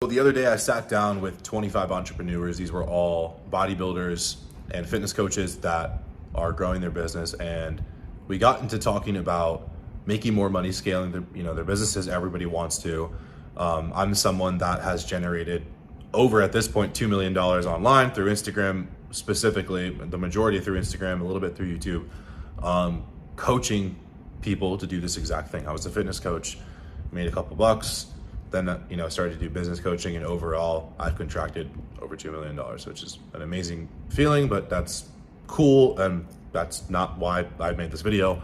The other day I sat down with 25 entrepreneurs. These were all bodybuilders and fitness coaches that are growing their business, and we got into talking about making more money, scaling their businesses. Everybody wants to. I'm someone that has generated over at this point $2 million online through Instagram, specifically the majority through Instagram, a little bit through YouTube, coaching people to do this exact thing. I was a fitness coach, made a couple bucks. Then, started to do business coaching, and overall, I've contracted over $2 million, which is an amazing feeling, but that's cool, and that's not why I made this video.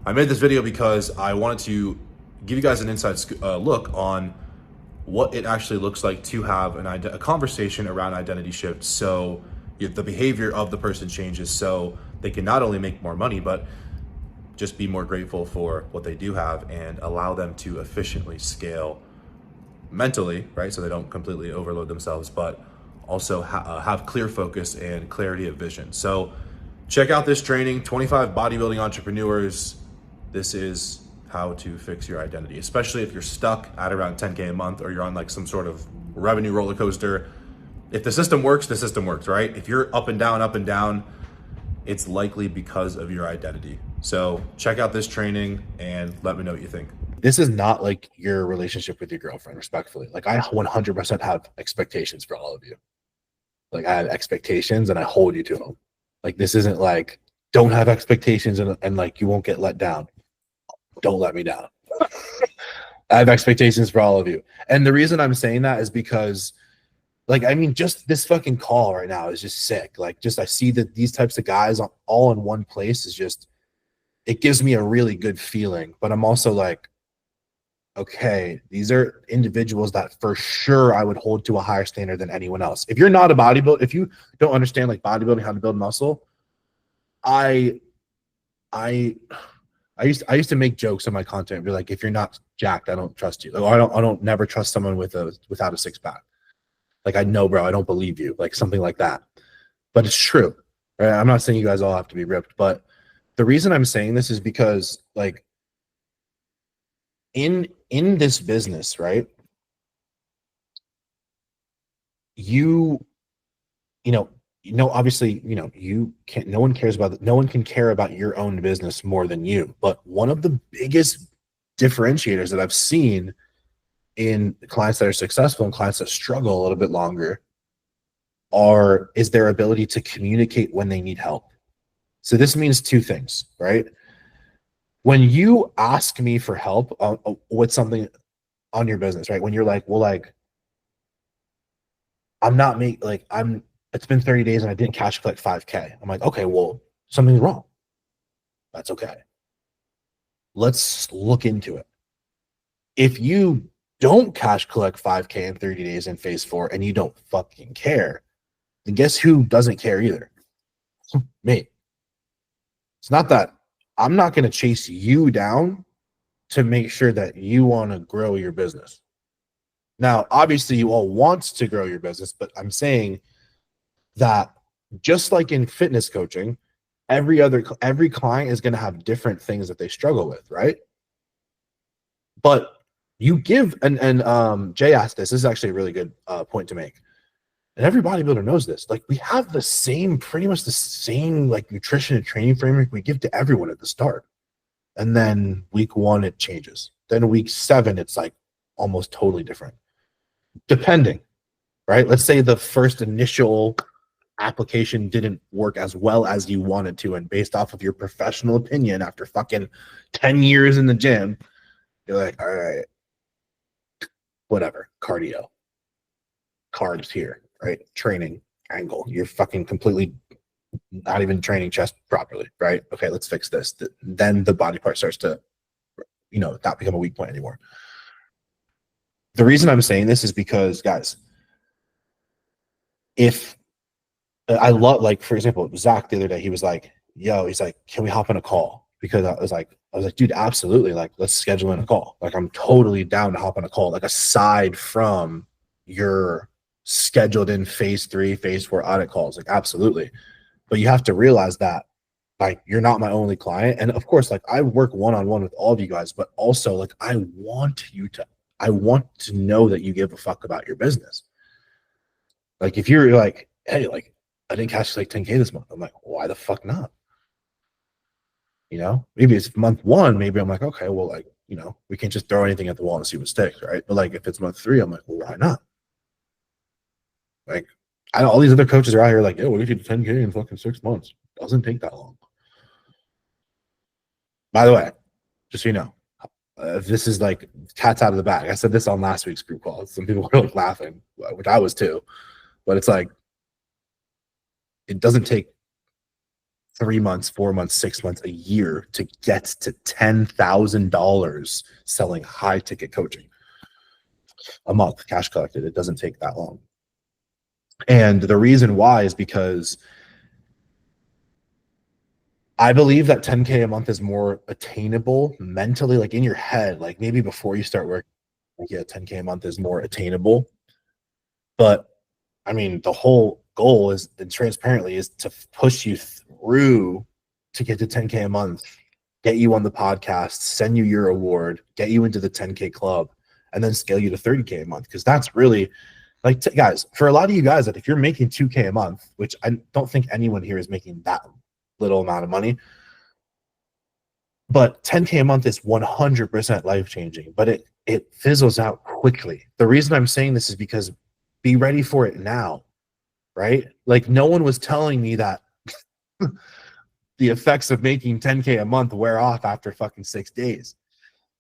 I made this video because I wanted to give you guys an inside look on what it actually looks like to have a conversation around identity shift, so the behavior of the person changes, so they can not only make more money, but just be more grateful for what they do have and allow them to efficiently scale mentally, right? So they don't completely overload themselves, but also have clear focus and clarity of vision. So check out this training, 25 bodybuilding entrepreneurs. This is how to fix your identity, especially if you're stuck at around 10K a month, or you're on like some sort of revenue roller coaster. If the system works, the system works, right? If you're up and down, it's likely because of your identity. So check out this training and let me know what you think. This is not like your relationship with your girlfriend, respectfully. Like, I 100% have expectations for all of you. Like, I have expectations and I hold you to them. Like, this isn't like, don't have expectations and like you won't get let down. Don't let me down. I have expectations for all of you. And the reason I'm saying that is because, like, I mean, just this fucking call right now is just sick. Like, just I see that these types of guys all in one place is just, it gives me a really good feeling. But I'm also like, okay, these are individuals that for sure I would hold to a higher standard than anyone else. If you're not a bodybuilder, if you don't understand like bodybuilding, how to build muscle, I used to make jokes on my content, be like, if you're not jacked, I don't trust you. Like, I don't never trust someone without a six pack. Like, I know, bro, I don't believe you, like something like that. But it's true, right? I'm not saying you guys all have to be ripped, but the reason I'm saying this is because, like, in this business, right? Obviously, you can't, no one can care about your own business more than you. But one of the biggest differentiators that I've seen in clients that are successful and clients that struggle a little bit longer is their ability to communicate when they need help. So this means two things, right? When you ask me for help with something on your business, right? When you're like, well, like, it's been 30 days and I didn't cash collect 5K. I'm like, okay, well, something's wrong. That's okay. Let's look into it. If you don't cash collect 5K in 30 days in phase 4 and you don't fucking care, then guess who doesn't care either? Me. It's not that I'm not going to chase you down to make sure that you want to grow your business. Now, obviously, you all want to grow your business, but I'm saying that just like in fitness coaching, every client is going to have different things that they struggle with, right? But you give, and Jay asked this. This is actually a really good point to make. And every bodybuilder knows this. Like, we have pretty much the same like nutrition and training framework we give to everyone at the start. And then week 1, it changes. Then week 7, it's like almost totally different. Depending, right? Let's say the first initial application didn't work as well as you wanted to. And based off of your professional opinion, after fucking 10 years in the gym, you're like, all right, whatever, cardio, carbs here. Right? Training angle. You're fucking completely not even training chest properly, right? Okay, let's fix this. Then the body part starts to, not become a weak point anymore. The reason I'm saying this is because, guys, if I love, like, for example, Zach the other day, he was like, yo, he's like, can we hop on a call? Because I was like, dude, absolutely. Like, let's schedule in a call. Like, I'm totally down to hop on a call. Like, aside from your scheduled in phase 3, phase 4 audit calls, like, absolutely. But you have to realize that, like, you're not my only client. And of course, like, I work one-on-one with all of you guys, but also, like, I want you to I want to know that you give a fuck about your business. Like if you're like, hey, like I didn't cash like 10K this month. I'm like, why the fuck not? You know, maybe it's month one. Maybe I'm like, okay, well, like, you know, we can't just throw anything at the wall and see what sticks, right? But like if it's month three, I'm like, well, why not? Like, I know all these other coaches are out here like, yeah, we'll get you to 10K in fucking 6 months. Doesn't take that long. By the way, just so you know, this is like cat's out of the bag. I said this on last week's group call. Some people were like laughing, which I was too. But it's like, it doesn't take 3 months, 4 months, 6 months, a year to get to $10,000 selling high ticket coaching a month, cash collected. It doesn't take that long. And the reason why is because I believe that 10K a month is more attainable mentally, like in your head, like maybe before you start working, yeah, 10K a month is more attainable. But I mean, the whole goal is, and transparently, is to push you through to get to 10K a month, get you on the podcast, send you your award, get you into the 10K club, and then scale you to 30K a month. Because that's really like, guys, for a lot of you guys, that if you're making 2K a month, which I don't think anyone here is making that little amount of money, but 10K a month is 100% life changing, but it fizzles out quickly. The reason I'm saying this is because be ready for it now, right? Like no one was telling me that the effects of making 10K a month wear off after fucking 6 days,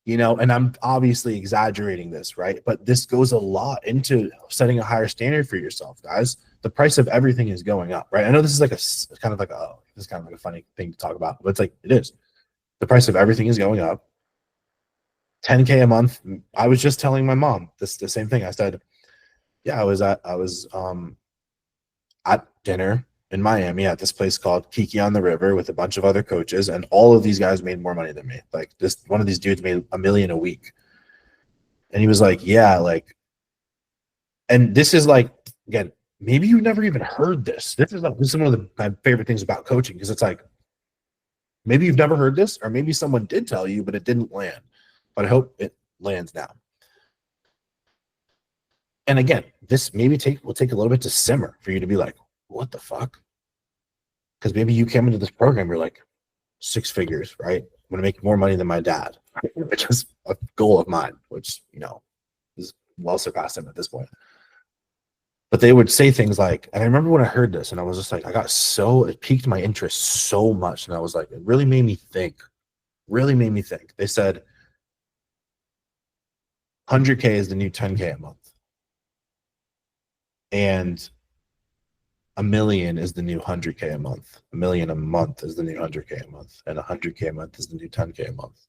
you know, and I'm obviously exaggerating this, right? But this goes a lot into setting a higher standard for yourself, guys. The price of everything is going up, right? I know this is like this is kind of like a funny thing to talk about, but it's like, it is. The price of everything is going up. 10K a month. I was just telling my mom the same thing. I said, yeah, I was at dinner in Miami at this place called Kiki on the River with a bunch of other coaches, and all of these guys made more money than me. Like one of these dudes made $1 million a week. And he was like, yeah, like, and this is like, again, maybe you've never even heard this. This is one of my favorite things about coaching, because it's like, maybe you've never heard this, or maybe someone did tell you, but it didn't land. But I hope it lands now. And again, this maybe will take a little bit to simmer for you to be like, what the fuck? Because maybe you came into this program, you're like, 6 figures, right? I'm going to make more money than my dad, which is a goal of mine, which, you know, is well surpassed him at this point. But they would say things like, and I remember when I heard this, and I was just like, it piqued my interest so much. And I was like, it really made me think. They said, 100K is the new 10K a month. And $1 million is the new 100K a month. $1 million a month is the new 100K a month. And 100K a month is the new 10K a month.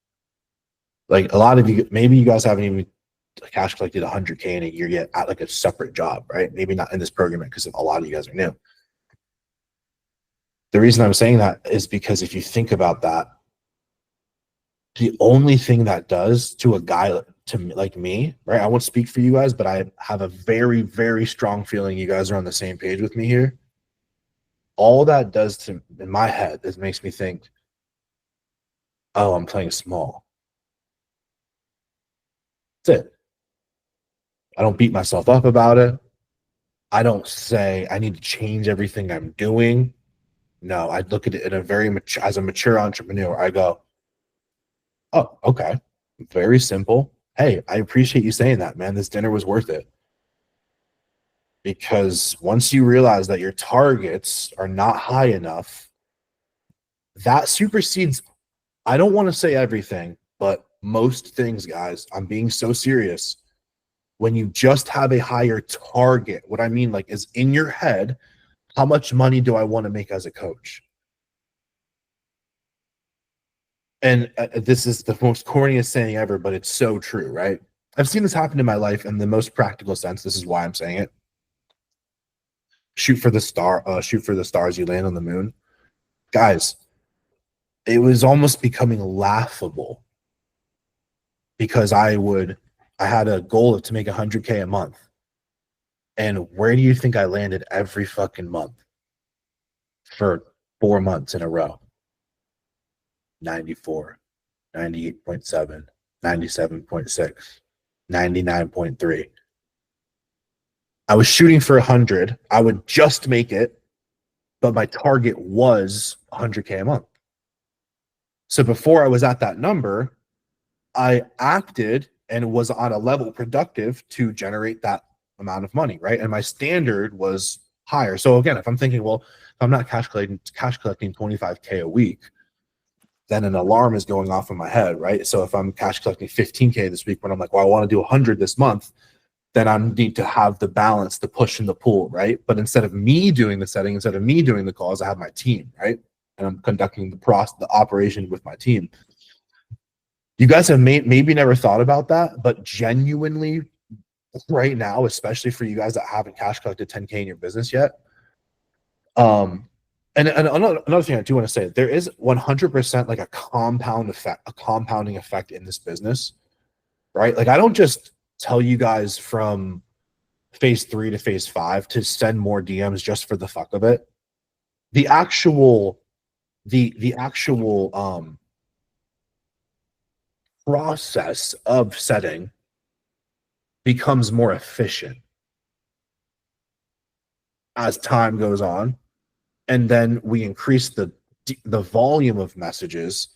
Like a lot of you, maybe you guys haven't even cash collected 100K in a year yet at like a separate job, right? Maybe not in this program because a lot of you guys are new. The reason I'm saying that is because if you think about that, the only thing that does to a guy like me, right? I won't speak for you guys, but I have a very, very strong feeling you guys are on the same page with me here. All that does to in my head is makes me think, oh, I'm playing small. That's it. I don't beat myself up about it. I don't say I need to change everything I'm doing. No, I look at it in as a mature entrepreneur. I go, oh, okay, very simple. Hey, I appreciate you saying that, man. This dinner was worth it. Because once you realize that your targets are not high enough, that supersedes, I don't want to say everything, but most things, guys. I'm being so serious. When you just have a higher target, what I mean, like, is in your head, how much money do I want to make as a coach? And this is the most corniest saying ever, but it's so true, right? I've seen this happen in my life in the most practical sense. This is why I'm saying it. Shoot for the stars, you land on the moon. Guys, it was almost becoming laughable because I had a goal to make 100K a month. And where do you think I landed every fucking month for 4 months in a row? 94, 98.7, 97.6. 99.3. I was shooting for 100. I would just make it, but my target was 100K a month. So before I was at that number, I acted and was on a level productive to generate that amount of money, right? And my standard was higher. So again, if I'm thinking, well, if I'm not cash collecting 25K a week, then an alarm is going off in my head, right? So if I'm cash collecting 15K this week, when I'm like, well, I want to do 100 this month, then I need to have the balance, the push and the pull, right? But instead of me doing the setting, instead of me doing the calls, I have my team, right? And I'm conducting the operation with my team. You guys have maybe never thought about that, but genuinely right now, especially for you guys that haven't cash collected 10K in your business yet. And another thing I do want to say, there is 100% like a compounding effect in this business, right? Like I don't just tell you guys from phase 3 to phase 5 to send more DMs just for the fuck of it. The actual process of setting becomes more efficient as time goes on, and then we increase the volume of messages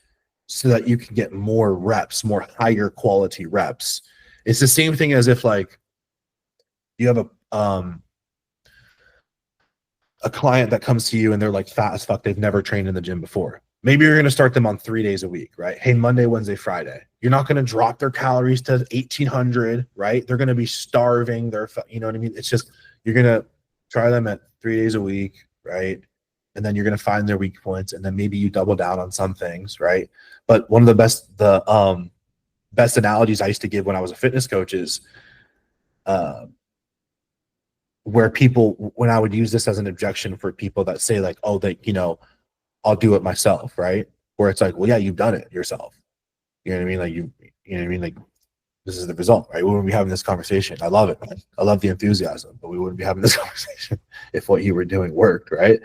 so that you can get more reps, more higher quality reps. It's the same thing as if like you have a client that comes to you and they're like fat as fuck, they've never trained in the gym before. Maybe you're going to start them on 3 days a week, right? Hey, Monday, Wednesday, Friday. You're not going to drop their calories to 1,800, right? They're going to be starving. You know what I mean? It's just, you're going to try them at 3 days a week, right? And then you're going to find their weak points, and then maybe you double down on some things, right? But one of the best analogies I used to give when I was a fitness coach is where people, when I would use this as an objection for people that say like, oh, they, you know, I'll do it myself, right? Where it's like, well, yeah, you've done it yourself. You know what I mean? Like you know what I mean? Like this is the result, right? We wouldn't be having this conversation. I love it, man. I love the enthusiasm, but we wouldn't be having this conversation if what you were doing worked, right?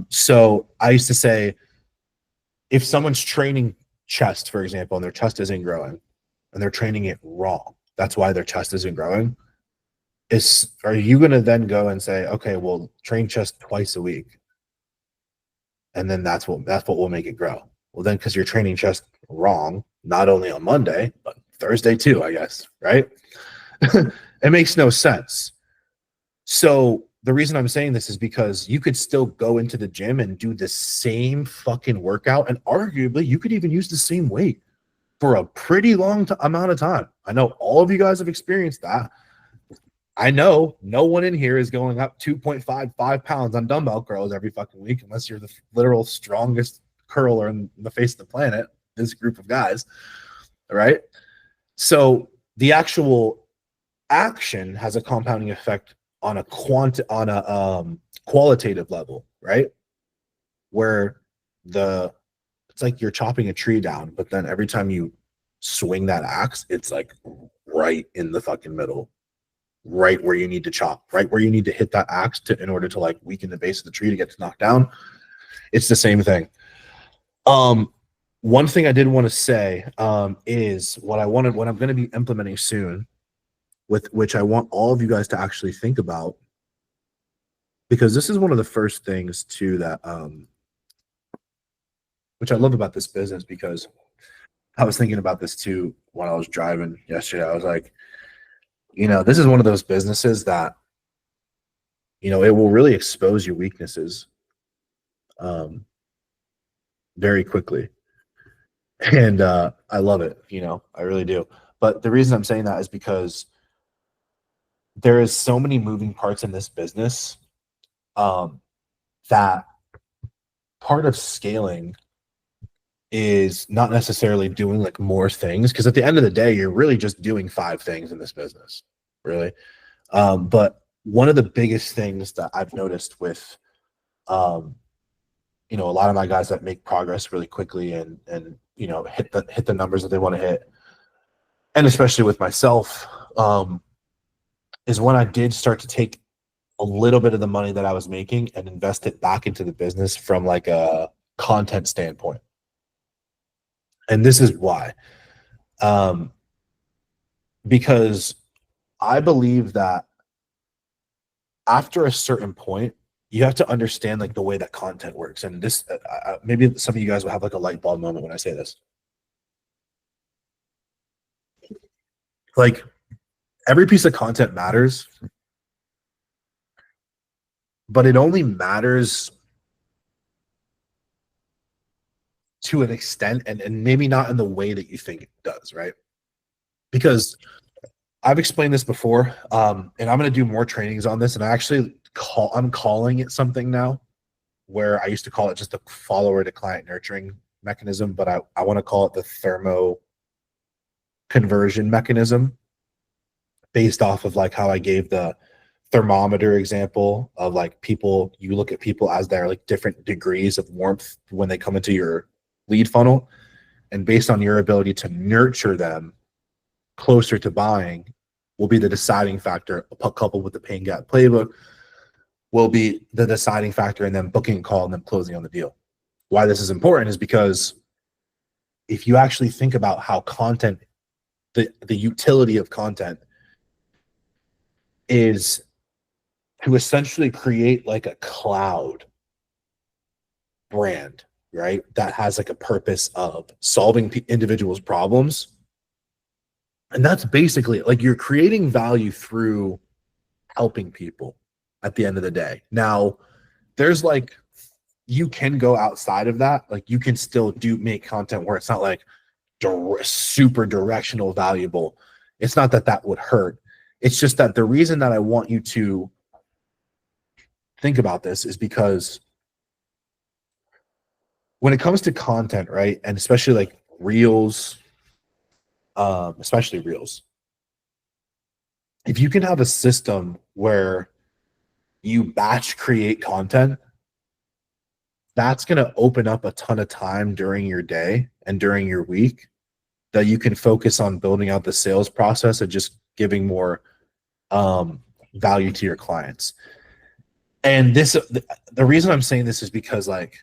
So I used to say, if someone's training chest, for example, and their chest isn't growing and they're training it wrong, that's why their chest isn't growing. Are you going to then go and say, okay, well, train chest twice a week, and then that's what will make it grow? Well, then because you're training chest wrong, not only on Monday but Thursday too, I guess, right? It makes no sense. So the reason I'm saying this is because you could still go into the gym and do the same fucking workout, and arguably you could even use the same weight for a pretty long amount of time. I know all of you guys have experienced that. I know no one in here is going up 2.55 pounds on dumbbell curls every fucking week unless you're the literal strongest curler in the face of the planet, this group of guys, right? So the actual action has a compounding effect on a qualitative level, right? Where it's like you're chopping a tree down, but then every time you swing that axe, it's like right in the fucking middle, right where you need to chop, right where you need to hit that axe in order to like weaken the base of the tree to get to knock down. It's the same thing. One thing I did want to say is what I'm going to be implementing soon, with which I want all of you guys to actually think about, because this is one of the first things too that which I love about this business, because I was thinking about this too when I was driving yesterday. I was like, you know, this is one of those businesses that, you know, it will really expose your weaknesses very quickly. And I love it, you know, I really do. But the reason I'm saying that is because there is so many moving parts in this business that part of scaling is not necessarily doing like more things, because at the end of the day, you're really just doing 5 things in this business, really. But one of the biggest things that I've noticed with, you know, a lot of my guys that make progress really quickly and you know hit the numbers that they want to hit, and especially with myself, is when I did start to take a little bit of the money that I was making and invest it back into the business from like a content standpoint. And this is why. because I believe that after a certain point, you have to understand like the way that content works. And this, maybe some of you guys will have like a light bulb moment when I say this. Like every piece of content matters, but it only matters to an extent, and maybe not in the way that you think it does, right? Because I've explained this before, and I'm going to do more trainings on this. And I'm calling it something now, where I used to call it just a follower to client nurturing mechanism, but I want to call it the thermo conversion mechanism, based off of like how I gave the thermometer example of like people, you look at people as they're like different degrees of warmth when they come into your lead funnel, and based on your ability to nurture them closer to buying will be the deciding factor, coupled with the pain gap playbook will be the deciding factor in them booking a call and then closing on the deal. Why this is important is because if you actually think about how content, the utility of content is to essentially create like a cloud brand, right? That has like a purpose of solving individuals' problems. And that's basically like you're creating value through helping people at the end of the day. Now, there's like, you can go outside of that. Like you can still make content where it's not like super directional valuable. It's not that that would hurt. It's just that the reason that I want you to think about this is because when it comes to content, right? And especially like reels, especially reels, if you can have a system where you batch create content, that's going to open up a ton of time during your day and during your week that you can focus on building out the sales process and just giving more value to your clients. And this, the reason I'm saying this is because like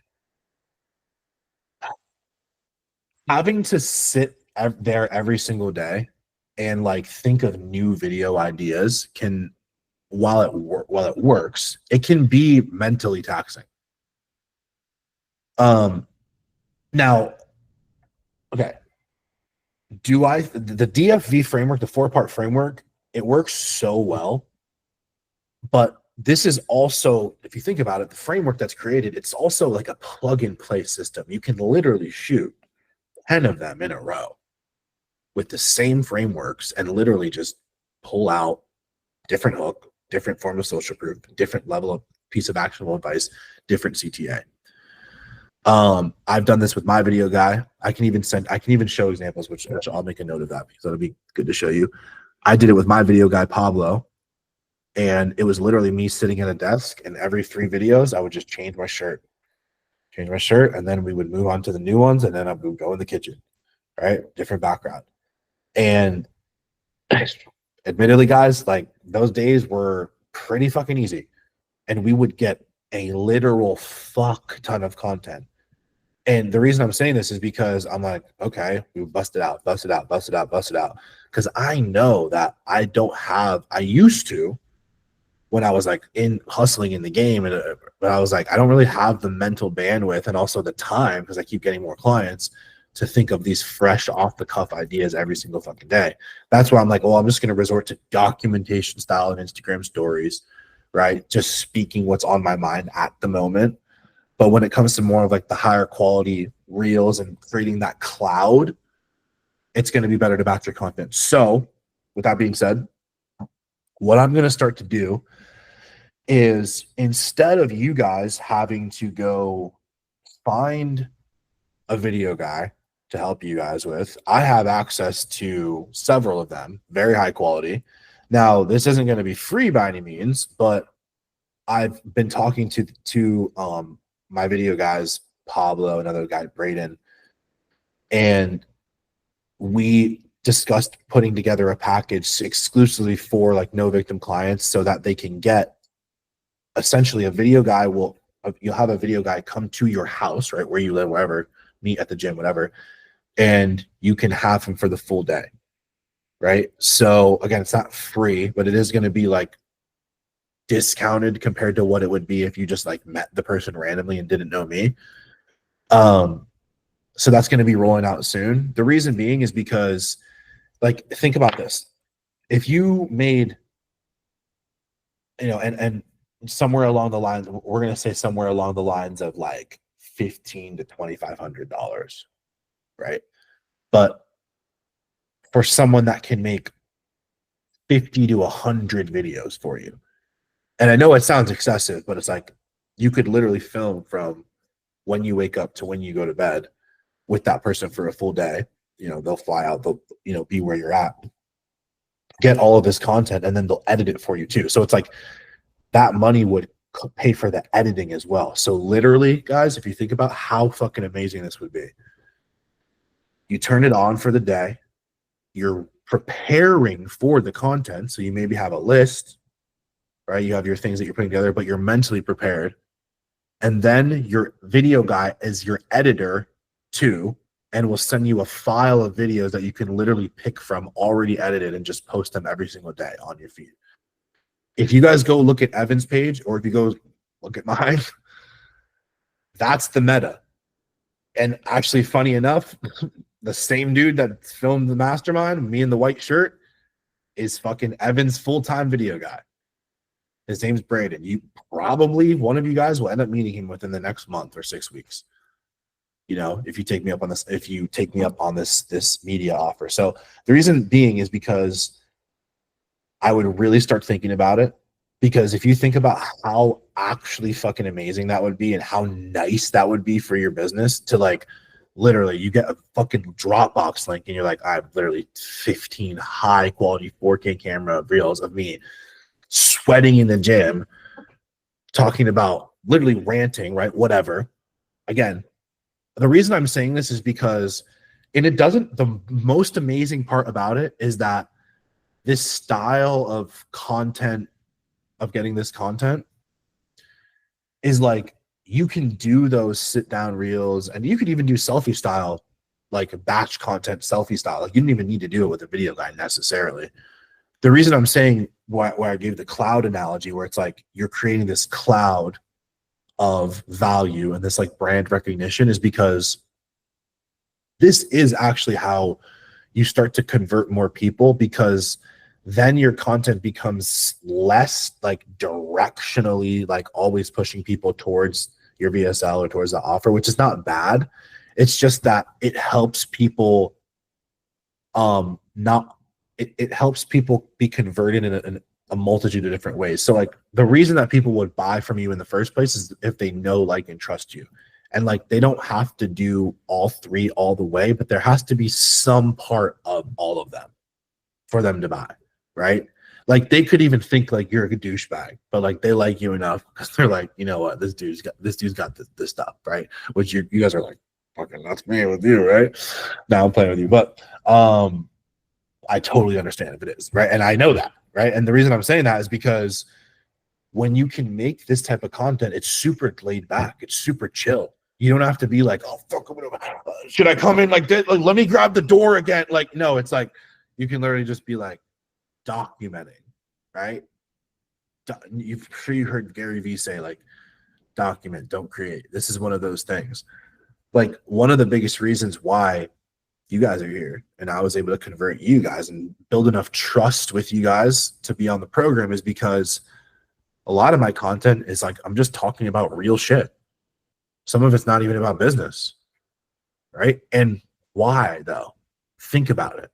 having to sit there every single day and like think of new video ideas can, while it works, it can be mentally taxing. Now, okay, the DFV framework, the 4-part framework, it works so well, but this is also, if you think about it, the framework that's created, it's also like a plug and play system. You can literally shoot 10 of them in a row with the same frameworks and literally just pull out different hook, different form of social proof, different level of piece of actionable advice, different CTA. I've done this with my video guy. I can even show examples, which I'll make a note of that because that'll be good to show you. I did it with my video guy, Pablo, and it was literally me sitting at a desk, and every 3 videos, I would just change my shirt, and then we would move on to the new ones, and then I would go in the kitchen, right? Different background. And admittedly, guys, like those days were pretty fucking easy, and we would get a literal fuck ton of content. And the reason I'm saying this is because I'm like, okay, we bust it out. Because I know that I used to, when I was like hustling in the game, but I was like, I don't really have the mental bandwidth and also the time, because I keep getting more clients, to think of these fresh off the cuff ideas every single fucking day. That's why I'm like, well, I'm just going to resort to documentation style and Instagram stories, right? Just speaking what's on my mind at the moment. But when it comes to more of like the higher quality reels and creating that cloud, it's going to be better to batch your content. So with that being said, what I'm going to start to do is, instead of you guys having to go find a video guy to help you guys with, I have access to several of them, very high quality. Now, this isn't going to be free by any means, but I've been talking to my video guys, Pablo, another guy, Braden, and we discussed putting together a package exclusively for like no victim clients, so that they can get essentially a video guy. You'll have a video guy come to your house, right, where you live, wherever, meet at the gym, whatever, and you can have him for the full day. right? So again, it's not free, but it is going to be like discounted compared to what it would be if you just like met the person randomly and didn't know me. So that's going to be rolling out soon. The reason being is because, like, think about this. If you made, and somewhere along the lines, we're going to say somewhere along the lines of like $1,500 to $2,500, right? But for someone that can make 50 to 100 videos for you, and I know it sounds excessive, but it's like you could literally film from when you wake up to when you go to bed with that person for a full day. They'll fly out, they'll be where you're at, get all of this content, and then they'll edit it for you too. So it's like that money would pay for the editing as well. So literally, guys, if you think about how fucking amazing this would be, you turn it on for the day, you're preparing for the content. So you maybe have a list, right? You have your things that you're putting together, but you're mentally prepared. And then your video guy is your editor too, and will send you a file of videos that you can literally pick from already edited and just post them every single day on your feed. If you guys go look at Evan's page, or if you go look at mine, that's the meta. And actually, funny enough, the same dude that filmed the mastermind, me in the white shirt, is fucking Evan's full-time video guy. His name's Brandon. One of you guys will end up meeting him within the next month or 6 weeks. If you take me up on this media offer. So the reason being is because I would really start thinking about it, because if you think about how actually fucking amazing that would be and how nice that would be for your business to, like, literally you get a fucking Dropbox link and you're like, I have literally 15 high quality 4K camera reels of me sweating in the gym, talking about, literally ranting, right? Whatever. Again, the reason I'm saying this is because, the most amazing part about it is that this style of content, of getting this content, is like, you can do those sit down reels, and you could even do selfie style, like batch content, selfie style. Like, you don't even need to do it with a video guy necessarily. The reason I'm saying why I gave the cloud analogy, where it's like you're creating this cloud of value and this like brand recognition, is because this is actually how you start to convert more people, because then your content becomes less like directionally, like always pushing people towards your VSL or towards the offer, which is not bad. It's just that it helps people it helps people be converted in a multitude of different ways. So like the reason that people would buy from you in the first place is if they know, like, and trust you. And like, they don't have to do all three all the way, but there has to be some part of all of them for them to buy, right? Like, they could even think like you're a douchebag, but like they like you enough because they're like, you know what, this dude's got this stuff, right? Which you guys are like, fucking, that's me with you, right? Now I'm playing with you, but I totally understand if it is, right? And I know that, right? And the reason I'm saying that is because when you can make this type of content, it's super laid back, it's super chill. You don't have to be like, oh fuck, should I come in like this? Like, let me grab the door again. Like, no, it's like you can literally just be like documenting, right? I'm sure you heard Gary Vee say, like, document, don't create. This is one of those things. Like, one of the biggest reasons why you guys are here and I was able to convert you guys and build enough trust with you guys to be on the program is because a lot of my content is like, I'm just talking about real shit. Some of it's not even about business, right? And why though? Think about it.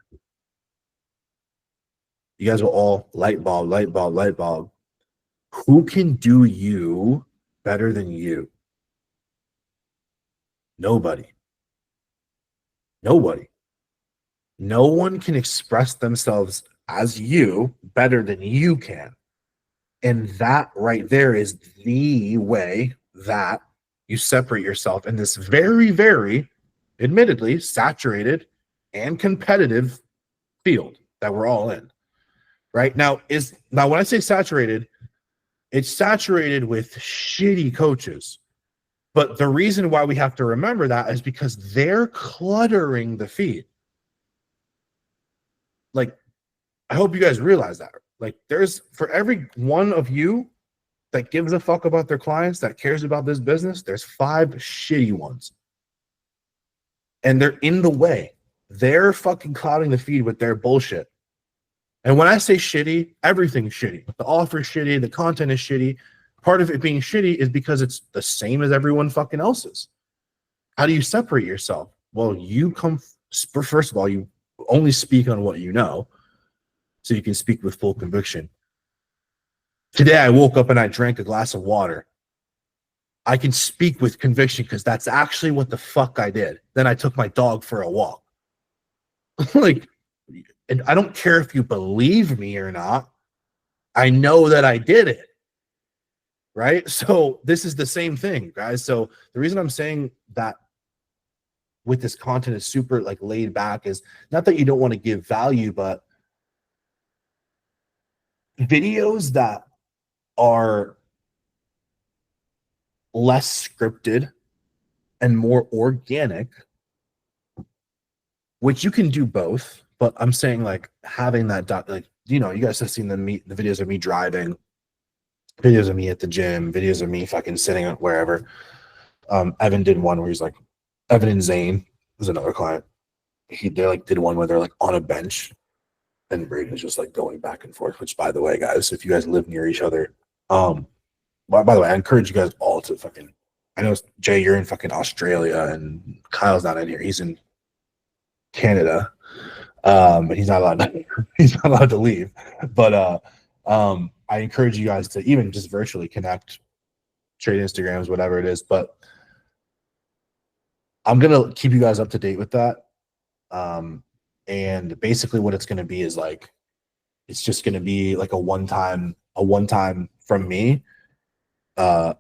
You guys will all light bulb. Who can do you better than you? Nobody. No one can express themselves as you better than you can. And that right there is the way that you separate yourself in this very, very, admittedly, saturated and competitive field that we're all in. Right? Now when I say saturated, it's saturated with shitty coaches. But the reason why we have to remember that is because they're cluttering the feed. Like, I hope you guys realize that. Like, there's for every one of you that gives a fuck about their clients, that cares about this business, there's 5 shitty ones. And they're in the way. They're fucking clouding the feed with their bullshit. And when I say shitty, everything's shitty. The offer's shitty, the content is shitty. Part of it being shitty is because it's the same as everyone fucking else's. How do you separate yourself? Well, you come first of all, you only speak on what you know, so you can speak with full conviction. Today I woke up and I drank a glass of water. I can speak with conviction because that's actually what the fuck I did. Then I took my dog for a walk. Like, and I don't care if you believe me or not. I know that I did it. Right? So this is the same thing, guys. So the reason I'm saying that with this content is super like laid back is not that you don't want to give value, but videos that are less scripted and more organic, which you can do both, but I'm saying like having that like, you know, you guys have seen the videos of me driving, videos of me at the gym, videos of me fucking sitting wherever. Evan did one where he's like, Evan and Zane was another client. They like did one where they're like on a bench and Braden is just like going back and forth, which by the way, guys, if you guys live near each other, well, by the way, I encourage you guys all to fucking, I know Jay, you're in fucking Australia and Kyle's not in here. He's in Canada. But he's not allowed to leave. But I encourage you guys to even just virtually connect, trade Instagrams, whatever it is. But I'm gonna keep you guys up to date with that. And basically what it's gonna be is like, it's just gonna be like a one time from me, through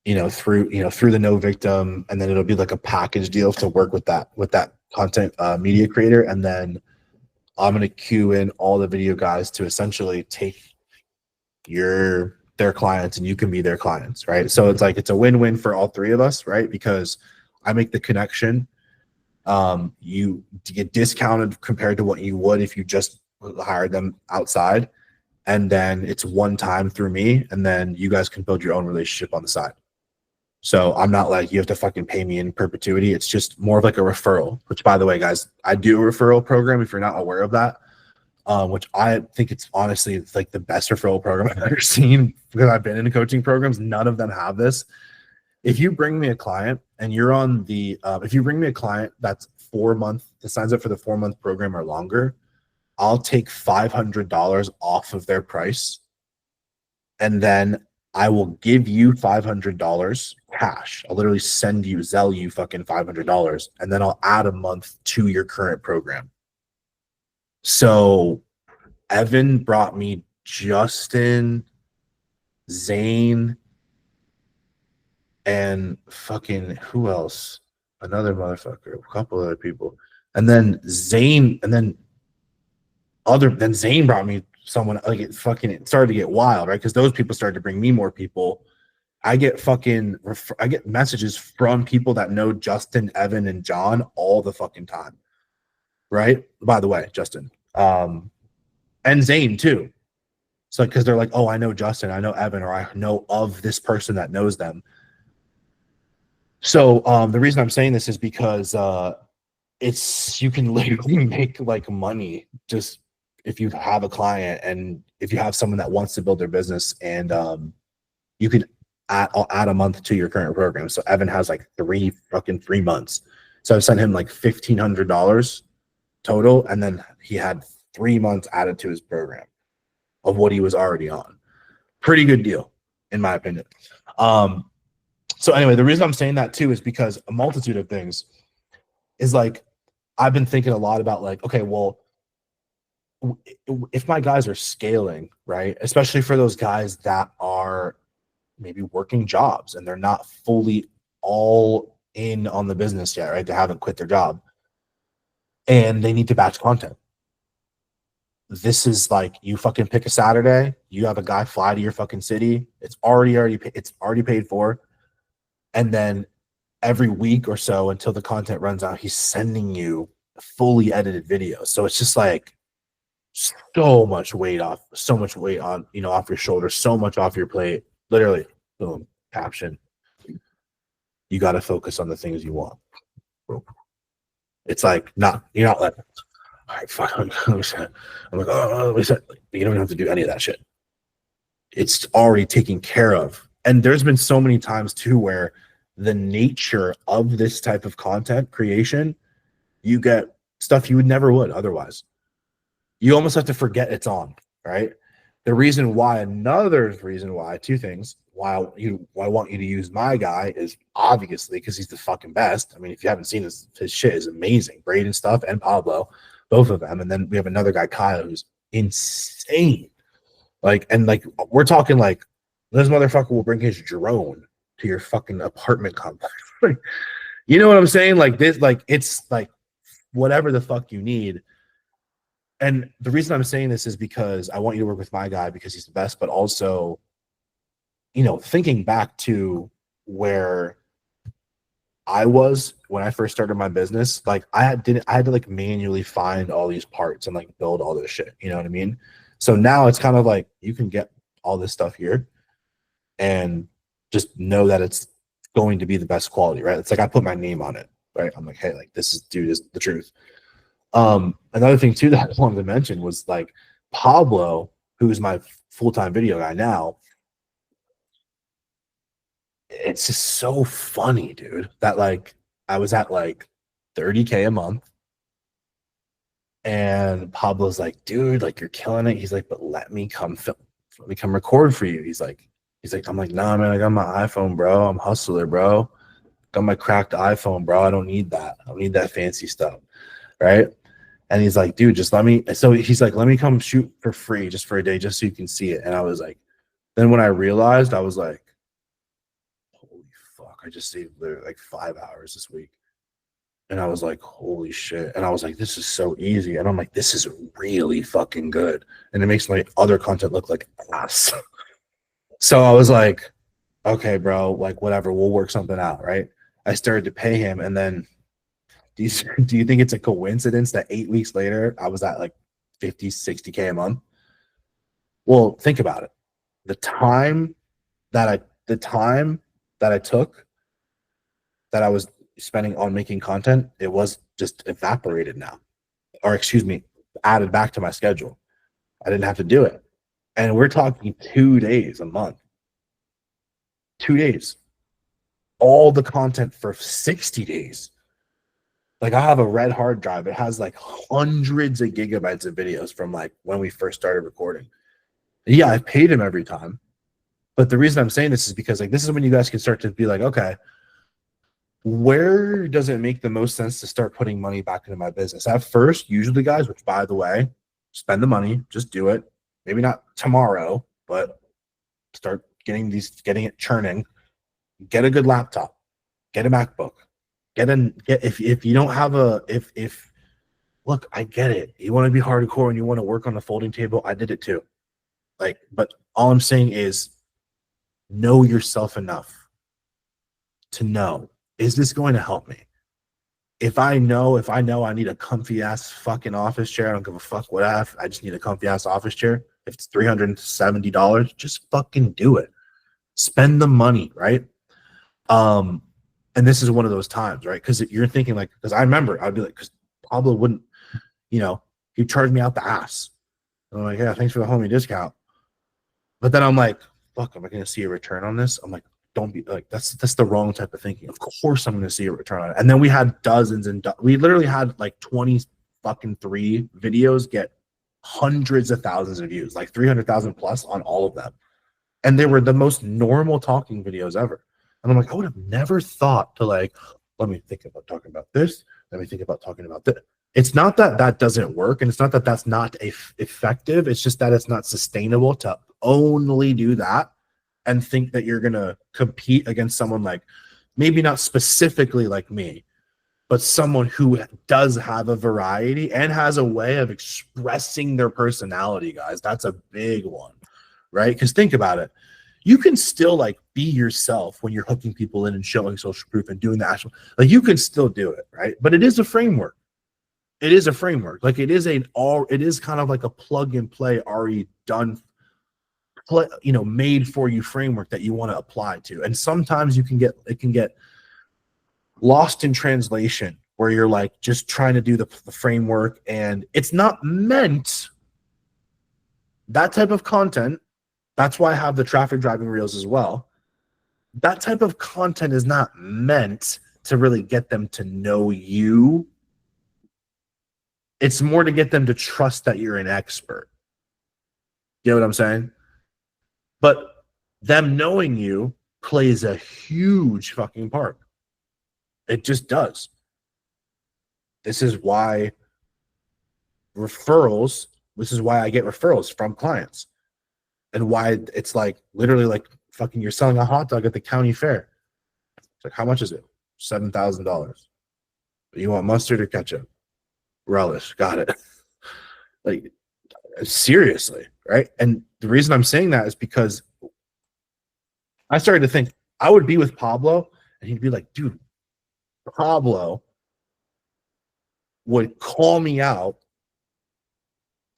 the No Victim, and then it'll be like a package deal to work with that content media creator, and then I'm gonna queue in all the video guys to essentially take their clients and you can be their clients, right? So it's like it's a win-win for all three of us, right? Because I make the connection. You get discounted compared to what you would if you just hired them outside, and then it's one time through me, and then you guys can build your own relationship on the side. So I'm not like, you have to fucking pay me in perpetuity. It's just more of like a referral, which by the way, guys, I do a referral program if you're not aware of that, which I think it's honestly like the best referral program I've ever seen because I've been in coaching programs. None of them have this. If you bring me a client and you're on the, if you bring me a client that's 4 months, that signs up for the 4-month program or longer, I'll take $500 off of their price. And then I will give you $500 cash. I'll literally Zelle you fucking $500, and then I'll add a month to your current program. So Evan brought me Justin, Zane, and fucking who else? Another motherfucker, a couple other people. And then Zane, and then Zane brought me someone. Like it started to get wild, right? Because those people started to bring me more people. I get messages from people that know Justin, Evan, and John all the fucking time, right? By the way, Justin, and Zane too. So because they're like, oh, I know Justin, I know Evan, or I know of this person that knows them. So the reason I'm saying this is because you can literally make like money just if you have a client and if you have someone that wants to build their business, and you can add a month to your current program. So Evan has like 3 months. So I've sent him like $1,500 total, and then he had 3 months added to his program of what he was already on. Pretty good deal, in my opinion. So anyway, the reason I'm saying that too is because a multitude of things is like, I've been thinking a lot about like, okay, well, if my guys are scaling, right, especially for those guys that are maybe working jobs and they're not fully all in on the business yet, right? They haven't quit their job and they need to batch content. This is like, you fucking pick a Saturday, you have a guy fly to your fucking city. It's already paid for. And then every week or so until the content runs out, he's sending you fully edited videos. So it's just like so much weight off, so much weight on, off your shoulders, so much off your plate. Literally, boom, caption. You got to focus on the things you want. It's like, you're not like, all right, fuck, I'm like, oh, you don't have to do any of that shit. It's already taken care of. And there's been so many times too where the nature of this type of content creation, you get stuff you would never would otherwise. You almost have to forget it's on, right? Another reason why, two things, why I want you to use my guy is obviously because he's the fucking best. I mean, if you haven't seen his shit is amazing. Braden stuff and Pablo, both of them. And then we have another guy, Kyle, who's insane. We're talking like this motherfucker will bring his drone to your fucking apartment complex. You know what I'm saying? Like this, like it's like whatever the fuck you need. And the reason I'm saying this is because I want you to work with my guy because he's the best, but also, thinking back to where I was when I first started my business, like I had to like manually find all these parts and like build all this shit. You know what I mean? So now it's kind of like you can get all this stuff here and just know that it's going to be the best quality, right? It's like I put my name on it, right? I'm like, hey, like this is the truth. Another thing too that I wanted to mention was like Pablo, who's my full-time video guy now. It's just so funny, dude, that like I was at like 30K a month and Pablo's like, dude, like you're killing it. He's like, but let me come record for you. He's like, I'm like, nah, man, I got my iPhone, bro. I'm a hustler, bro. Got my cracked iPhone, bro. I don't need that. I don't need that fancy stuff. Right. And he's like, dude, just let me. So he's like, let me come shoot for free just for a day, just so you can see it. And I was like, then when I realized, I was like, holy fuck, I just saved literally like 5 hours this week. And I was like, holy shit. And I was like, this is so easy. And I'm like, this is really fucking good. And it makes my other content look like ass. So I was like, okay, bro, like whatever, we'll work something out, right? I started to pay him, and then do you think it's a coincidence that 8 weeks later I was at like 50, 60K a month? Well, think about it. The time that I took that I was spending on making content, it was just evaporated now. Or excuse me, added back to my schedule. I didn't have to do it. And we're talking 2 days a month. 2 days. All the content for 60 days. Like I have a red hard drive. It has like hundreds of gigabytes of videos from like when we first started recording. Yeah, I paid him every time. But the reason I'm saying this is because like this is when you guys can start to be like, okay, where does it make the most sense to start putting money back into my business? At first, usually guys, which by the way, spend the money, just do it. Maybe not tomorrow, but start getting it churning. Get a good laptop, get a MacBook, if you don't have look, I get it. You want to be hardcore and you want to work on the folding table. I did it too. Like, but all I'm saying is know yourself enough to know, is this going to help me? If I know I need a comfy ass fucking office chair, I don't give a fuck what I just need a comfy ass office chair. If it's $370, just fucking do it. Spend the money, right? And this is one of those times, right? Because you're thinking like, because I remember I'd be like, because Pablo wouldn't, he'd charge me out the ass. And I'm like, yeah, thanks for the homie discount. But then I'm like, fuck, am I going to see a return on this? I'm like, don't be like, that's the wrong type of thinking. Of course I'm going to see a return on it. And then we had dozens we literally had like 20 fucking 3 videos get hundreds of thousands of views, like 300,000 plus on all of them. And they were the most normal talking videos ever. And I'm like, I would have never thought to like, let me think about talking about this. Let me think about talking about this. It's not that that doesn't work. And it's not that that's not effective. It's just that it's not sustainable to only do that and think that you're going to compete against someone like, maybe not specifically like me, but someone who does have a variety and has a way of expressing their personality, guys. That's a big one, right? Because think about it. You can still like be yourself when you're hooking people in and showing social proof and doing the actual, like you can still do it, right? But it is a framework. It is a framework. Like it is kind of like a plug and play already done, made for you framework that you want to apply to. And sometimes it can get lost in translation where you're like just trying to do the framework, and it's not meant, that type of content. That's why I have the traffic driving reels as well. That type of content is not meant to really get them to know you. It's more to get them to trust that you're an expert. You know what I'm saying? But them knowing you plays a huge fucking part. It just does. This is why I get referrals from clients, and why it's like literally like fucking you're selling a hot dog at the county fair. It's like, how much is it? $7,000. You want mustard or ketchup? Relish. Got it. Like, seriously, right? And the reason I'm saying that is because I started to think I would be with Pablo, and he'd be like, dude, Pablo would call me out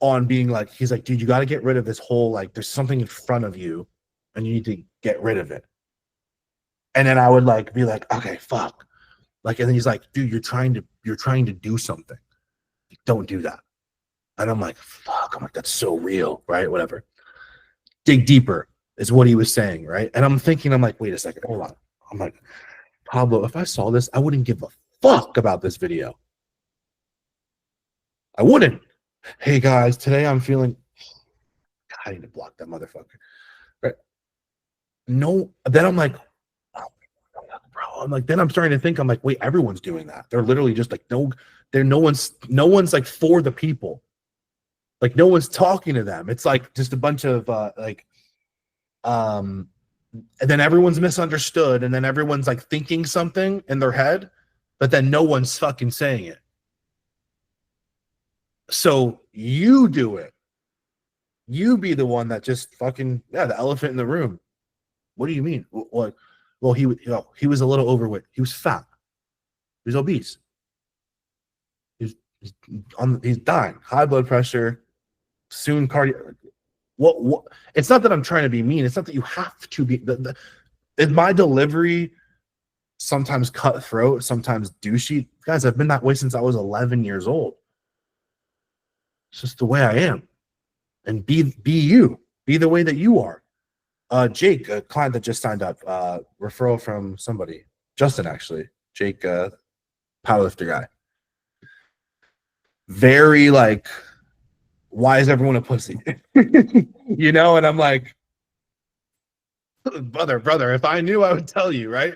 on being like, he's like, dude, you got to get rid of this whole, like, there's something in front of you and you need to get rid of it. And then I would like be like, okay, fuck. Like, and then he's like, dude, you're trying to do something. Don't do that. And I'm like, fuck. I'm like, that's so real, right? Whatever. Dig deeper is what he was saying, right? And I'm thinking, I'm like, wait a second, hold on. I'm like, Pablo, if I saw this, I wouldn't give a fuck about this video. I wouldn't. Hey guys, today I'm feeling. God, I need to block that motherfucker. Right? No. Then I'm like, oh, bro. I'm like, then I'm starting to think. I'm like, wait, everyone's doing that. They're literally just like, no one's like for the people. Like no one's talking to them. It's like just a bunch of and then everyone's misunderstood, and then everyone's like thinking something in their head, but then no one's fucking saying it. So you do it. You be the one that just fucking, the elephant in the room. What do you mean? What? Well, he was a little overweight. He was fat. He was obese. He's dying. High blood pressure. Soon cardio. What? It's not that I'm trying to be mean. It's not that you have to be. Is my delivery sometimes cutthroat, sometimes douchey? Guys, I've been that way since I was 11 years old. It's just the way I am. And be you. Be the way that you are. Jake, a client that just signed up, referral from somebody. Justin, actually. Jake, powerlifter guy. Very like, why is everyone a pussy? You know, and I'm like, brother, if I knew, I would tell you, right?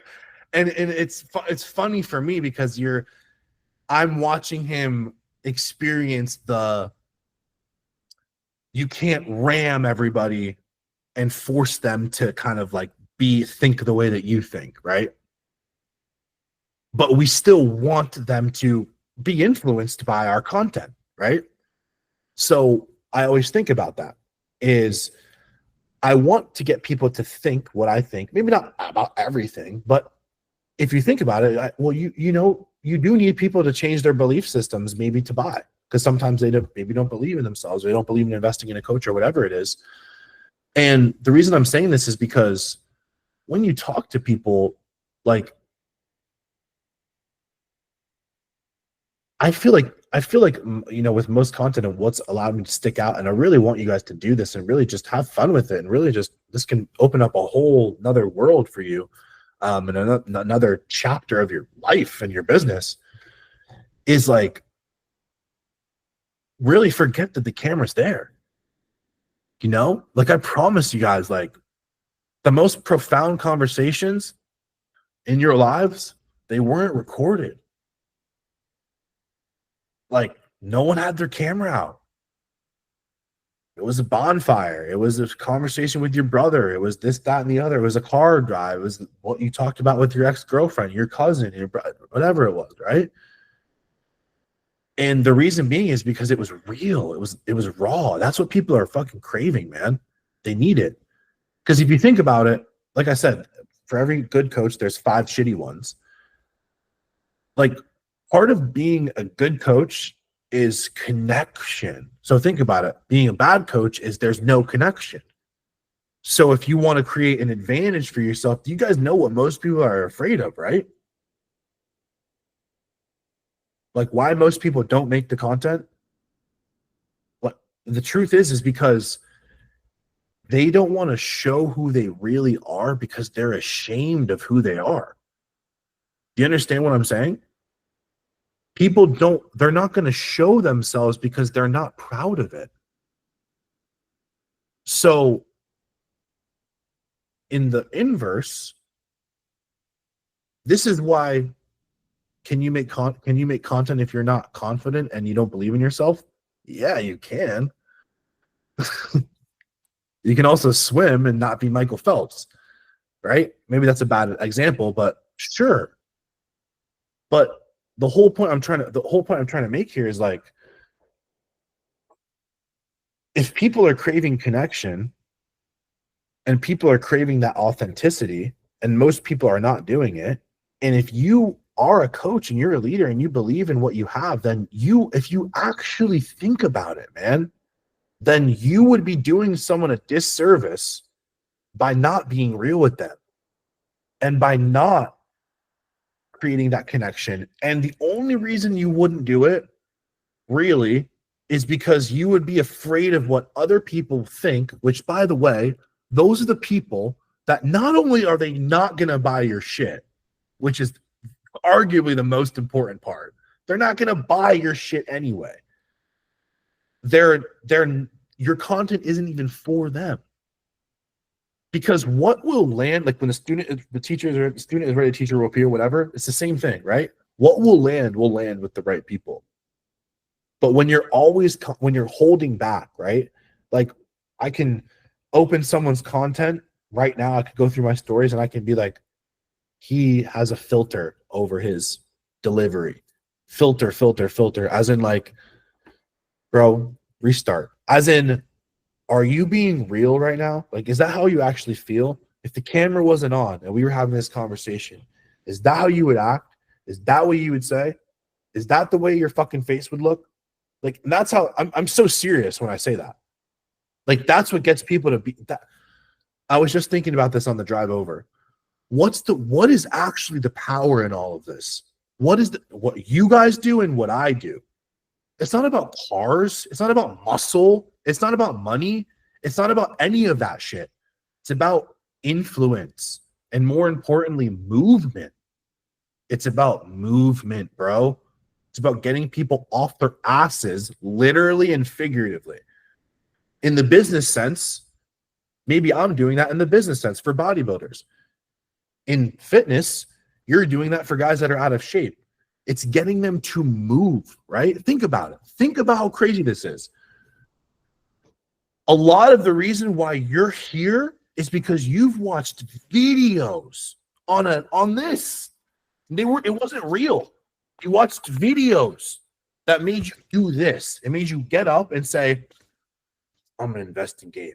And it's funny for me because I'm watching him experience you can't ram everybody and force them to kind of like think the way that you think, right? But we still want them to be influenced by our content, right? So I always think about that is I want to get people to think what I think, maybe not about everything, but if you think about it, you do need people to change their belief systems, maybe to buy, because sometimes they maybe don't believe in themselves, or they don't believe in investing in a coach or whatever it is. And the reason I'm saying this is because when you talk to people, like, I feel like, with most content and what's allowed me to stick out, and I really want you guys to do this and really just have fun with it, and really just, this can open up a whole another world for you, and another chapter of your life and your business, is like, really forget that the camera's there. Like, I promise you guys, like, the most profound conversations in your lives, they weren't recorded. Like, no one had their camera out. It was a bonfire. It was a conversation with your brother. It was this, that, and the other. It was a car drive. It was what you talked about with your ex-girlfriend, your cousin, your brother, whatever it was, right? And the reason being is because it was real. It was raw. That's what people are fucking craving, man. They need it. Because if you think about it, like I said, for every good coach, there's 5 shitty ones. Like, part of being a good coach is connection. So think about it. Being a bad coach is there's no connection. So if you want to create an advantage for yourself, you guys know what most people are afraid of, right? Like why most people don't make the content. What the truth is because they don't want to show who they really are because they're ashamed of who they are. Do you understand what I'm saying? People don't, they're not going to show themselves because they're not proud of it. So in the inverse, this is why can you make content if you're not confident and you don't believe in yourself? Yeah, you can. You can also swim and not be Michael Phelps, right? Maybe that's a bad example, but sure. But the whole point I'm trying to make here is like, if people are craving connection and people are craving that authenticity, and most people are not doing it, and if you are a coach and you're a leader and you believe in what you have, then if you actually think about it, man, then you would be doing someone a disservice by not being real with them and by not creating that connection. And the only reason you wouldn't do it really is because you would be afraid of what other people think, which, by the way, those are the people that not only are they not going to buy your shit, which is arguably the most important part, they're not going to buy your shit anyway. Your content isn't even for them. Because what will land, like when the student is ready to teach or appear, whatever, it's the same thing, right? What will land with the right people. But when you're holding back, right? Like I can open someone's content right now. I could go through my stories and I can be like, he has a filter over his delivery. Filter, as in like, bro, restart. As in, are you being real right now? Like, is that how you actually feel? If the camera wasn't on and we were having this conversation, is that how you would act? Is that what you would say? Is that the way your fucking face would look? Like, that's how I'm so serious when I say that. Like, that's what gets people to be that. I was just thinking about this on the drive over. What is actually the power in all of this? What you guys do and what I do? It's not about cars. It's not about muscle. It's not about money. It's not about any of that shit. It's about influence and, more importantly, movement. It's about movement, bro. It's about getting people off their asses, literally and figuratively. In the business sense, maybe I'm doing that in the business sense for bodybuilders. In fitness, you're doing that for guys that are out of shape. It's getting them to move, right? Think about it. Think about how crazy this is. A lot of the reason why you're here is because you've watched videos on this. It wasn't real. You watched videos that made you do this. It made you get up and say, I'm gonna investigate.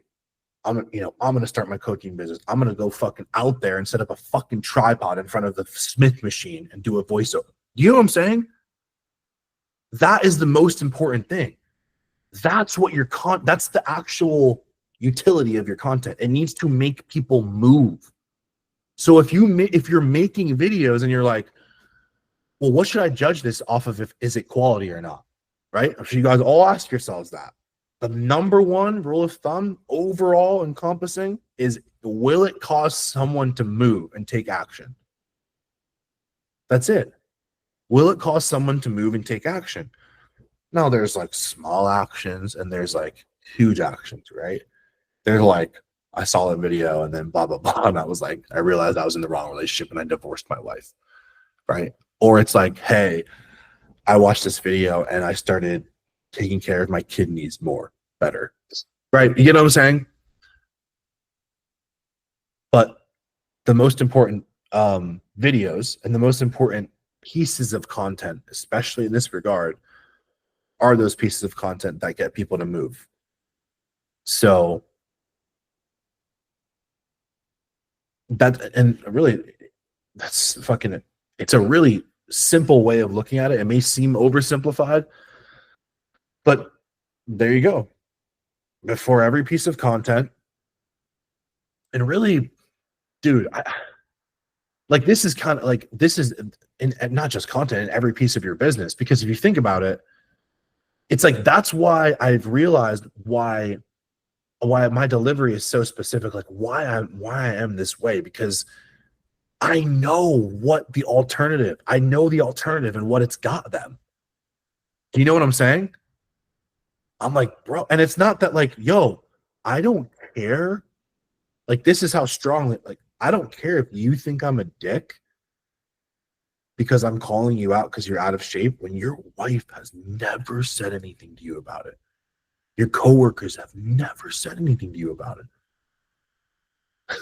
I'm gonna start my coaching business. I'm gonna go fucking out there and set up a fucking tripod in front of the Smith machine and do a voiceover. You know what I'm saying? That is the most important thing. That's what that's the actual utility of your content. It needs to make people move. So if you're making videos and you're like, well, what should I judge this off of? Is it quality or not? Right? I'm sure you guys all ask yourselves that. The number one rule of thumb, overall encompassing, is will it cause someone to move and take action? That's it. Will it cause someone to move and take action? Now, there's like small actions and there's like huge actions, right? They're like, I saw a video and then blah, blah, blah. And I realized I was in the wrong relationship and I divorced my wife, right? Or it's like, hey, I watched this video and I started taking care of my kidneys better, right? You know what I'm saying? But the most important videos and the most important pieces of content, especially in this regard, are those pieces of content that get people to move. So that's fucking it. It's a really simple way of looking at it. It may seem oversimplified, But there you go. Before every piece of content, and really, dude, like this is kind of like this is in not just content in every piece of your business, because if you think about it, it's like that's why I've realized why my delivery is so specific, like why I am this way, because I know the alternative and what it's got them. Do you know what I'm saying? I'm like, bro, and it's not that like, yo, I don't care. Like, this is how strongly, like, I don't care if you think I'm a dick because I'm calling you out because you're out of shape when your wife has never said anything to you about it. Your coworkers have never said anything to you about it.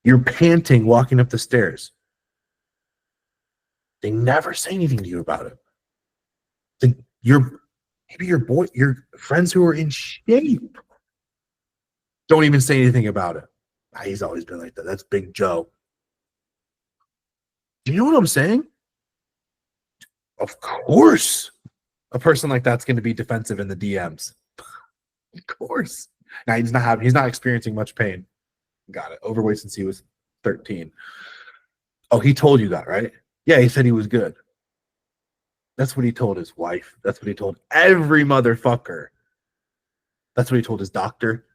You're panting walking up the stairs. They never say anything to you about it. Maybe your friends who are in shape don't even say anything about it. He's always been like that. That's Big Joe. Do you know what I'm saying? Of course, a person like that's going to be defensive in the DMs. Of course. Now he's not experiencing much pain. Got it. Overweight since he was 13. Oh, he told you that, right? Yeah, he said he was good. That's what he told his wife. That's what he told every motherfucker. That's what he told his doctor.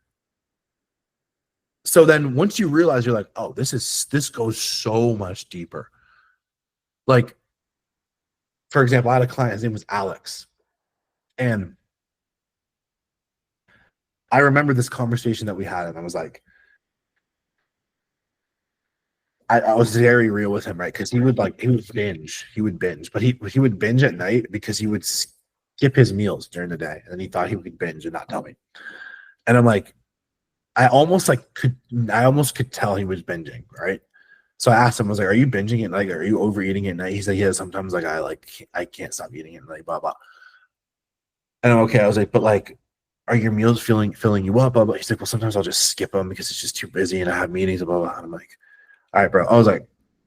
So then once you realize, you're like, oh, this goes so much deeper. Like, for example, I had a client, his name was Alex. And I remember this conversation that we had, and I was like, I was very real with him, right? Because he would binge, but he would binge at night because he would skip his meals during the day, and he thought he would binge and not tell me. And I'm like, I almost could tell he was binging, right? So I asked him, I was like, "Are you binging at night? Are you overeating at night?" He said, "Yeah, sometimes like I can't stop eating at night, blah blah." And I'm okay. I was like, "But like, are your meals filling you up?" Blah blah. He's like, "Well, sometimes I'll just skip them because it's just too busy and I have meetings, blah blah." And I'm like, "All right, bro." I was like,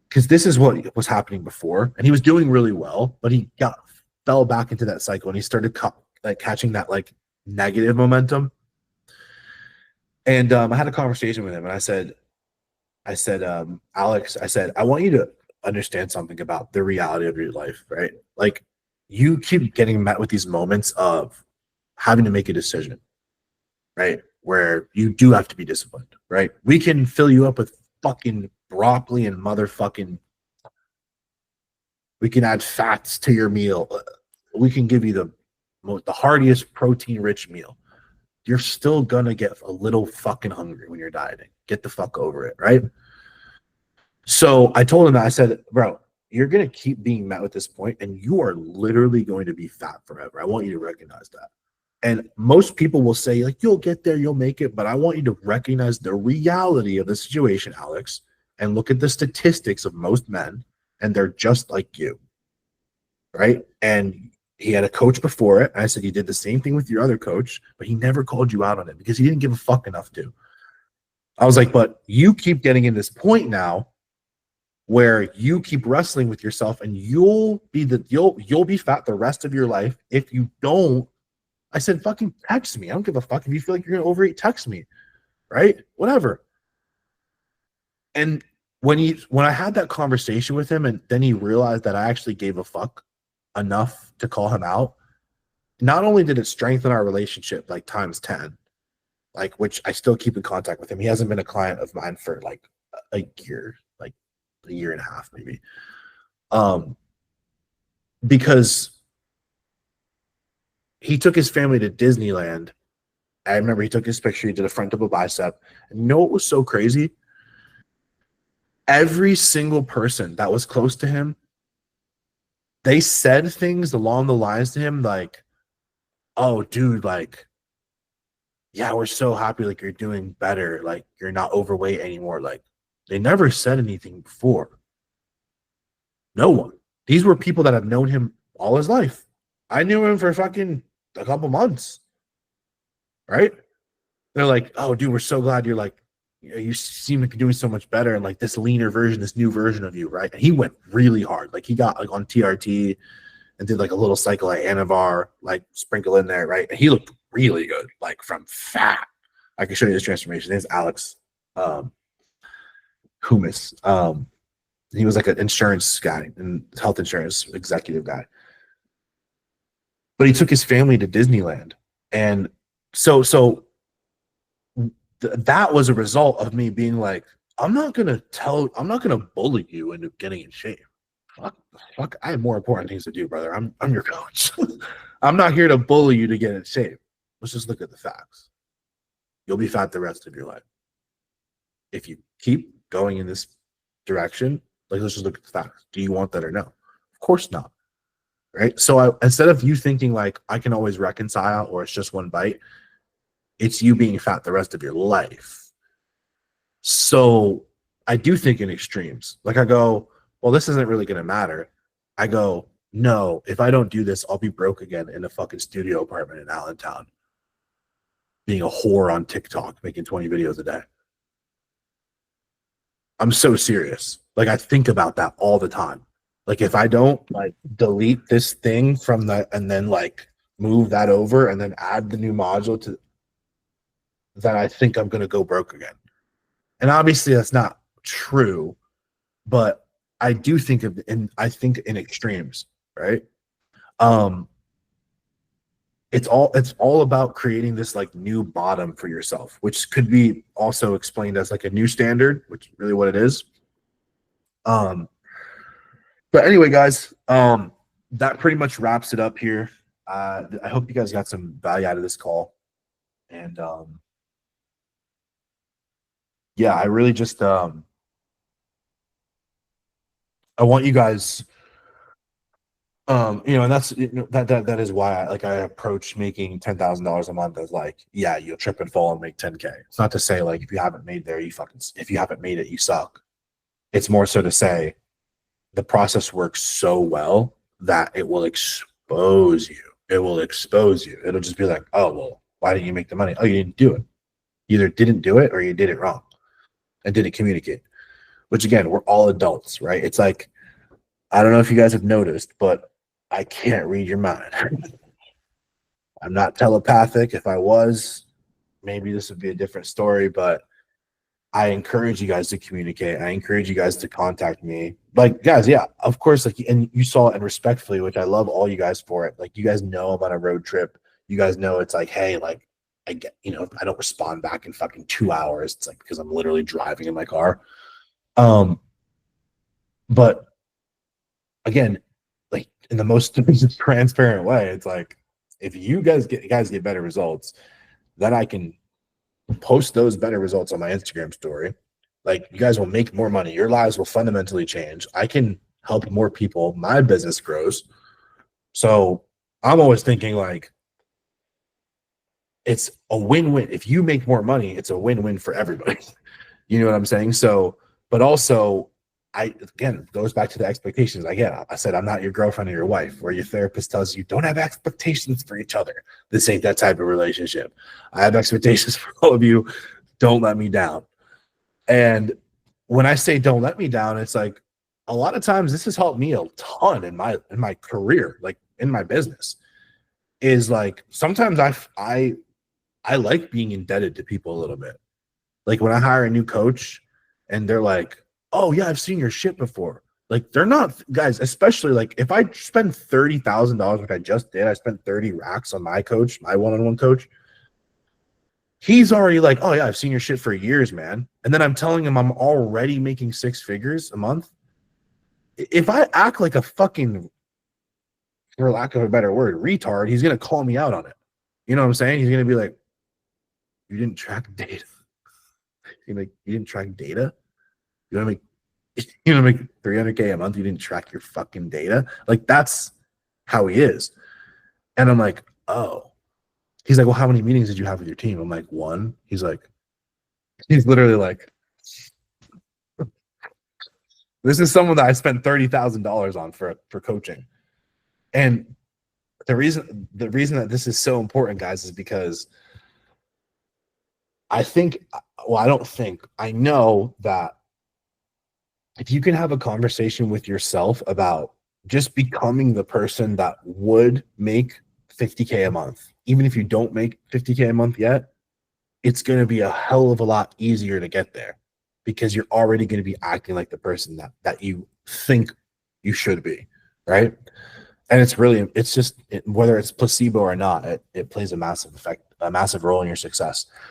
because this is what was happening before, and he was doing really well, but he fell back into that cycle, and he started catching that like negative momentum. And I had a conversation with him, and I said, Alex, I said, I want you to understand something about the reality of your life, right? Like, you keep getting met with these moments of having to make a decision, right? Where you do have to be disciplined, right? We can fill you up with fucking broccoli and motherfucking, we can add fats to your meal. We can give you the heartiest protein rich meal. You're still gonna get a little fucking hungry when you're dieting. Get the fuck over it, right? So I told him that. I said, bro, you're gonna keep being met with this point, and you are literally going to be fat forever. I want you to recognize that. And most people will say, like, you'll get there, you'll make it, but I want you to recognize the reality of the situation, Alex, and look at the statistics of most men, and they're just like you, right? And he had a coach before it. I said, you did the same thing with your other coach, but he never called you out on it because he didn't give a fuck enough to. I was like, but you keep getting in this point now where you keep wrestling with yourself, and you'll be fat the rest of your life if you don't. I said, fucking text me. I don't give a fuck if you feel like you're gonna overeat, text me, right? Whatever. And when I had that conversation with him, and then he realized that I actually gave a fuck enough to call him out, not only did it strengthen our relationship like times 10, like, which I still keep in contact with him. He hasn't been a client of mine for like a year, like a year and a half maybe, because he took his family to Disneyland. I remember he took his picture, he did a front double bicep, and you know what was so crazy? Every single person that was close to him, they said things along the lines to him like, oh, dude, like, yeah, we're so happy, like, you're doing better, like, you're not overweight anymore. Like, they never said anything before. No one. These were people that have known him all his life. I knew him for fucking a couple months, right? They're like, oh, dude, we're so glad you're like, you seem like you're doing so much better, and like this leaner version, this new version of you, right? And he went really hard. Like, he got like on TRT, and did like a little cycle at Anavar, like sprinkle in there, right? And he looked really good, like from fat. I can show you this transformation. His name's Alex Humus. He was like an insurance guy and health insurance executive guy. But he took his family to Disneyland. And so that was a result of me being like, I'm not gonna bully you into getting in shape. Fuck, I have more important things to do, brother. I'm your coach. I'm not here to bully you to get in shape. Let's just look at the facts. You'll be fat the rest of your life. If you keep going in this direction, like, let's just look at the facts. Do you want that or no? Of course not. Right? So instead of you thinking like I can always reconcile or it's just one bite, it's you being fat the rest of your life. So I do think in extremes. Like I go, well, this isn't really going to matter. I go, no, if I don't do this, I'll be broke again in a fucking studio apartment in Allentown, being a whore on TikTok, making 20 videos a day. I'm so serious. Like I think about that all the time. Like if I don't like delete this thing from the and then like move that over and then add the new module to, then I think I'm gonna go broke again. And obviously that's not true, but I do think of I think in extremes, right? It's all about creating this like new bottom for yourself, which could be also explained as like a new standard, which is really what it is. But anyway, guys, that pretty much wraps it up here. I hope you guys got some value out of this call. And yeah, I really just I want you guys and that's that is why I approach making $10,000 a month as like, yeah, you'll trip and fall and make 10K. It's not to say like if you haven't made there, if you haven't made it, you suck. It's more so to say the process works so well that it will expose you. It will expose you. It'll just be like, oh, well, why didn't you make the money? Oh, you didn't do it. You either didn't do it or you did it wrong and didn't communicate, which again, we're all adults, right? It's like, I don't know if you guys have noticed, but I can't read your mind. I'm not telepathic. If I was, maybe this would be a different story, but I encourage you guys to communicate. I encourage you guys to contact me. Like, guys, yeah, of course, like, and you saw it, and respectfully, which I love all you guys for it. Like, you guys know I'm on a road trip. You guys know it's like, hey, like, I get, I don't respond back in fucking 2 hours. It's like, because I'm literally driving in my car. But again, like in the most transparent way, it's like, if you guys get better results, then I can post those better results on my Instagram story. Like, you guys will make more money. Your lives will fundamentally change. I can help more people. My business grows. So I'm always thinking like, it's a win-win. If you make more money, it's a win-win for everybody. You know what I'm saying? So, but also, again, goes back to the expectations. I said, I'm not your girlfriend or your wife, or your therapist tells you don't have expectations for each other. This ain't that type of relationship. I have expectations for all of you. Don't let me down. And when I say don't let me down, it's like, a lot of times this has helped me a ton in my career, like in my business, is like, sometimes I like being indebted to people a little bit. Like when I hire a new coach and they're like, oh yeah, I've seen your shit before. Like, they're not, guys, especially like if I spend $30,000, like I just did, I spent 30 racks on my coach, my one-on-one coach. He's already like, oh yeah, I've seen your shit for years, man. And then I'm telling him I'm already making 6 figures a month. If I act like a fucking, for lack of a better word, retard, he's going to call me out on it. You know what I'm saying? He's going to be like, you didn't track data. He's like, you didn't track data? You want to make 300K a month? You didn't track your fucking data? Like, that's how he is. And I'm like, oh. He's like, well, how many meetings did you have with your team? I'm like, 1. He's literally like, this is someone that I spent $30,000 on for coaching. And the reason that this is so important, guys, is because I know that if you can have a conversation with yourself about just becoming the person that would make 50K a month, even if you don't make 50K a month yet, it's going to be a hell of a lot easier to get there because you're already going to be acting like the person that you think you should be, right? And it's just whether it's placebo or not, it plays a massive effect, a massive role in your success.